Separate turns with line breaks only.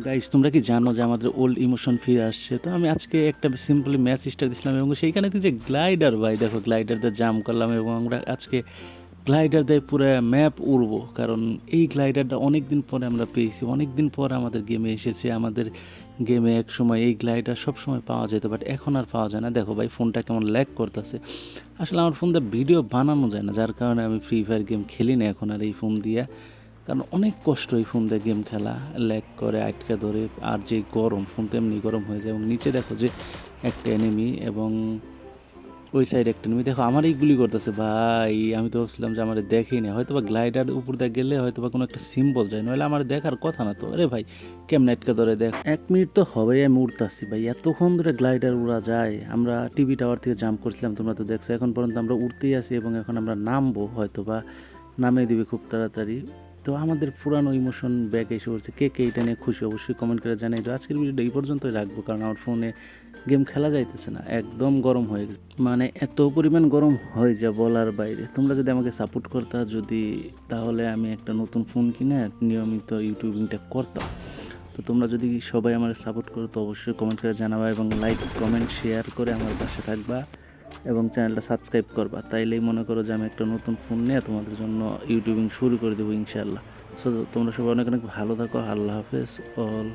Guys তোমরা কি জানো যে আমাদের ওল্ড ইমোশন ফিরে আসছে? তো আমি আজকে একটা সিম্পলি ম্যাচ স্টার দিছিলাম এবং সেইখানে যে গ্লাইডার ভাই দেখো গ্লাইডার দিয়ে জাম্প করলাম এবং আমরা আজকে গ্লাইডার দিয়ে পুরো ম্যাপ উড়বো। কারণ এই গ্লাইডারটা অনেক দিন পরে আমরা পেয়েছি, অনেক দিন পর আমাদের গেমে এসেছে। আমাদের গেমে এক সময় এই গ্লাইডার সব সময় পাওয়া যেত, বাট এখন আর পাওয়া যায় না। দেখো ভাই ফোনটা কেমন ল্যাগ করতেছে। আসলে আমার ফোন দিয়ে ভিডিও বানানো যায় না, যার কারণে আমি ফ্রি ফায়ার গেম খেলি না এখন আর এই ফোন দিয়ে। কারণ অনেক কষ্ট এই ফোন দিয়ে গেম খেলা, ল্যাগ করে আটকে ধরে। আর যে গরম, ফোন তো এমনি গরম হয়ে যায়। এবং নিচে দেখো যে একটা এনিমি এবং ওই সাইড একটা এনিমি, দেখো আমারই গুলি করতেছে ভাই। আমি তো ভাবছিলাম যে আমার দেখেই না, হয়তো বা গ্লাইডার উপর দিয়ে গেলে হয়তো বা কোনো একটা সিম্বল যায়, নইলে আমার দেখার কথা না তো। আরে ভাই কেমন আটকে ধরে দেখ, 1 মিনিট তো হবেই আমি উড়তাছি ভাই, এতক্ষণ ধরে গ্লাইডার উড়া যায়? আমরা টিভি টাওয়ার থেকে জাম্প করছিলাম, তোমরা তো দেখছো। এখন পর্যন্ত আমরা উড়তেই আছি এবং এখন আমরা নামবো, হয়তো বা নামিয়ে দিবে খুব তাড়াতাড়ি। তো আমাদের পুরানো ইমোশন ব্যাক এসে পড়ছে। কে কে এটা নিয়ে খুশি অবশ্যই কমেন্ট করে জানাই। তো আজকের ভিডিওটা এই পর্যন্তই রাখবো, কারণ আমার ফোনে গেম খেলা যাইতেছে না, একদম গরম হয়ে গেছে। মানে এত পরিমাণ গরম হয়ে যা বলার বাইরে। তোমরা যদি আমাকে সাপোর্ট করতা, যদি, তাহলে আমি একটা নতুন ফোন কিনে নিয়মিত ইউটিউবিংটা করতাম। তো তোমরা যদি সবাই আমার সাপোর্ট করো তো অবশ্যই কমেন্ট করে জানাবা এবং লাইক কমেন্ট শেয়ার করে আমার পাশে থাকবা এবং চ্যানেলটা সাবস্ক্রাইব করবা। তাইলেই মনে করো যে আমি একটা নতুন ফোন নিয়ে তোমাদের জন্য ইউটিউবিং শুরু করে দেবো ইনশাল্লাহ। সো তোমরা সবাই অনেক অনেক ভালো থাকো। আল্লাহ হাফেজ অল।